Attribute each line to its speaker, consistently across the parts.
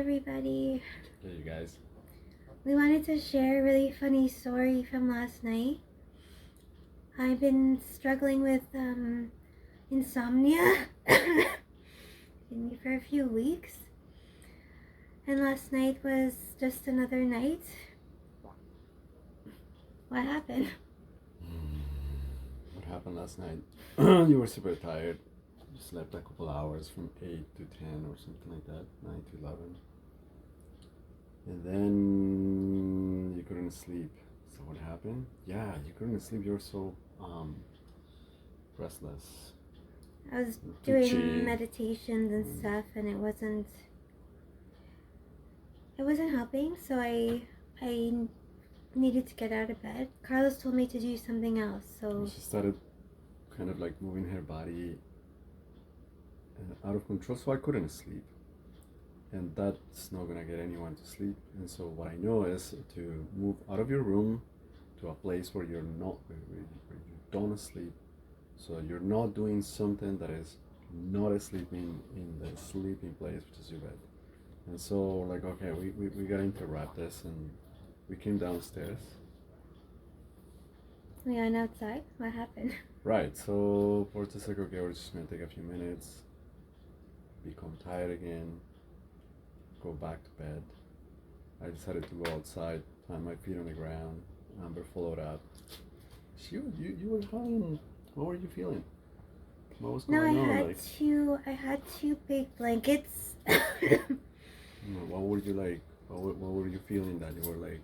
Speaker 1: everybody.
Speaker 2: Hey, you guys.
Speaker 1: We wanted to share a really funny story from last night. I've been struggling with insomnia for a few weeks. And last night was just another night. What happened?
Speaker 2: What happened last night? You were super tired. You slept a couple hours from 8 to 10 or something like that, 9 to 11. And then you couldn't sleep. So what happened? Yeah, you couldn't sleep. You were so restless.
Speaker 1: I was
Speaker 2: Twitchy.
Speaker 1: doing meditations and stuff, and it wasn't helping, so I needed to get out of bed. Carlos told me to do something else, so
Speaker 2: She started kind of like moving her body out of control, so I couldn't sleep. And that's not gonna get anyone to sleep. And so what I know is to move out of your room to a place where you're not, where you don't sleep. So you're not doing something that is not sleeping in the sleeping place, which is your bed. And so like, okay, we gotta interrupt this, and we came downstairs.
Speaker 1: we went outside. What happened?
Speaker 2: Right, so we're just like, okay, we're just gonna take a few minutes, become tired again, go back to bed. I decided to go outside, plant my feet on the ground. Amber followed up. You were fine. What were you feeling? What was
Speaker 1: No,
Speaker 2: going on?
Speaker 1: I had two big blankets.
Speaker 2: What were you like? What were you feeling that you were like?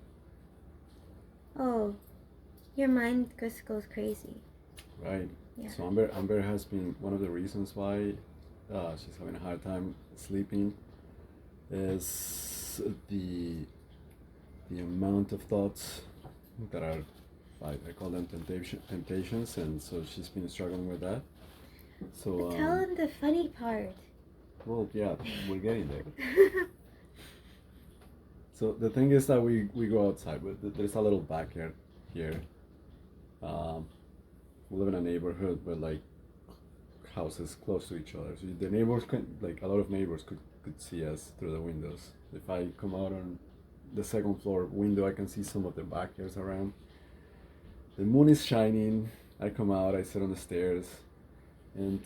Speaker 1: Oh, your mind just goes crazy.
Speaker 2: Right.
Speaker 1: Yeah.
Speaker 2: So Amber has been one of the reasons why she's having a hard time sleeping. Is the amount of thoughts that are, I call them temptations, and so she's been struggling with that. So
Speaker 1: But tell them the funny part.
Speaker 2: well, yeah, we're getting there. So the thing is that we go outside, but there's a little backyard here. We live in a neighborhood with like houses close to each other. So the neighbors a lot of neighbors could see us through the windows. If I come out on the second floor window, I can see some of the backyards around. The moon is shining. I come out, I sit on the stairs, and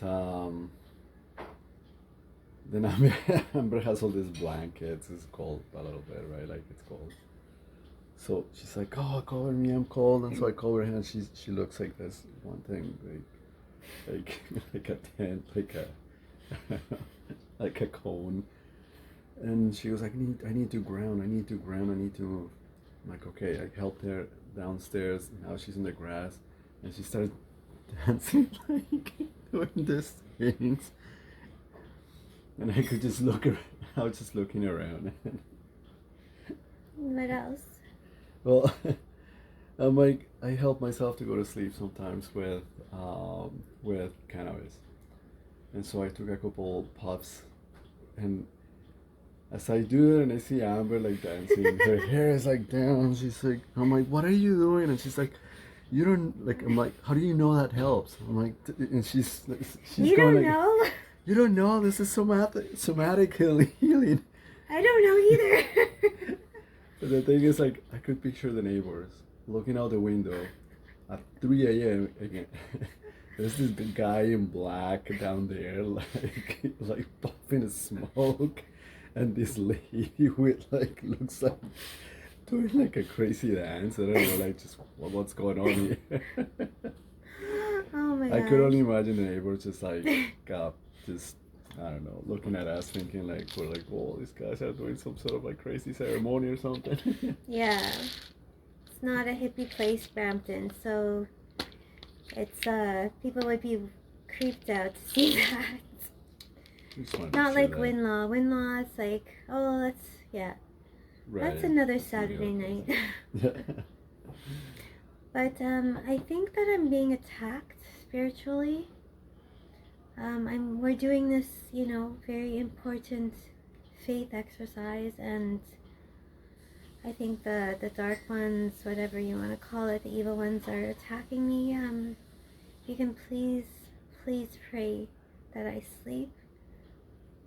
Speaker 2: then Amber has all these blankets. It's cold a little bit, right? Like it's cold. So she's like, "Oh, cover me, I'm cold." And so I cover her, and she looks like this one thing, like like a tent, like a like a cone. And she was like, I need to ground, I need to ground, I need to move. I'm like, okay. I helped her downstairs. Now she's in the grass, and she started dancing, like doing these things. And I could just look around. I was just looking around.
Speaker 1: What else?
Speaker 2: Well, I'm like, I help myself to go to sleep sometimes with cannabis, and so I took a couple puffs, and as I do it, and I see Amber like dancing, her hair is like down. She's like, I'm like, what are you doing? And she's like, you don't like. I'm like, how do you know that helps? I'm like, and she's
Speaker 1: You
Speaker 2: going
Speaker 1: don't
Speaker 2: like,
Speaker 1: know?
Speaker 2: you don't know. This is somatic healing.
Speaker 1: I don't know either.
Speaker 2: But the thing is, like, I could picture the neighbors looking out the window at 3 a.m. again. There's this big guy in black down there, like puffing smoke, and this lady with like looks like doing like a crazy dance. I don't know, like just what's going on here.
Speaker 1: Oh my
Speaker 2: I could only
Speaker 1: gosh.
Speaker 2: imagine the neighbors just like just I don't know, looking at us, thinking like we're like, oh, these guys are doing some sort of like crazy ceremony or something.
Speaker 1: Yeah. It's not a hippie place, Brampton, so it's people would be creeped out to see that. Not like Winlaw. Winlaw, it's like, oh, that's, yeah.
Speaker 2: Right.
Speaker 1: That's another Saturday night. But I think that I'm being attacked spiritually. We're doing this, very important faith exercise, and I think the dark ones, whatever you want to call it, the evil ones are attacking me. You can please pray that I sleep.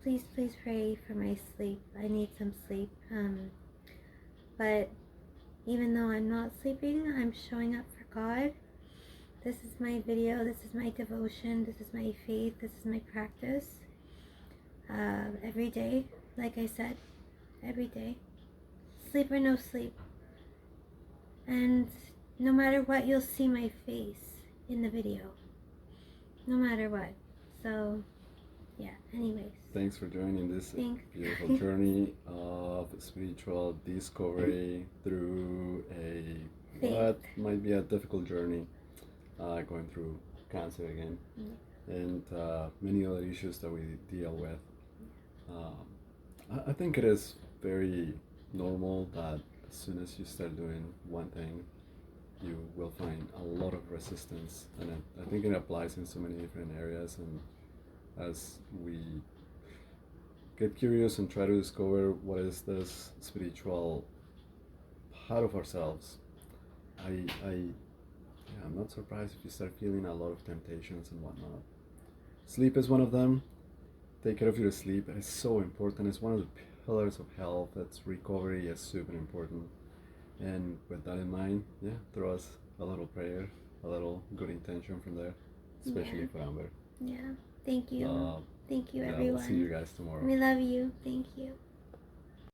Speaker 1: please pray for my sleep. I need some sleep. But even though I'm not sleeping, I'm showing up for God. This is my video. This is my devotion. This is my faith. This is my practice. Every day, like I said, every day. Sleep or no sleep. And no matter what, you'll see my face in the video. No matter what. So, yeah, anyways.
Speaker 2: Thanks for joining this beautiful journey of spiritual discovery through what might be a difficult journey, going through cancer again, and many other issues that we deal with. I think it is very normal that as soon as you start doing one thing, you will find a lot of resistance, and I think it applies in so many different areas. And as we get curious and try to discover what is this spiritual part of ourselves, I'm not surprised if you start feeling a lot of temptations and whatnot. Sleep is one of them. Take care of your sleep. It's so important. It's one of the pillars of health. That's recovery is super important. And with that in mind, throw us a little prayer, a little good intention from there, especially for Amber.
Speaker 1: Yeah. Thank you. Thank you, everyone.
Speaker 2: We'll see you guys tomorrow.
Speaker 1: We love you. Thank you.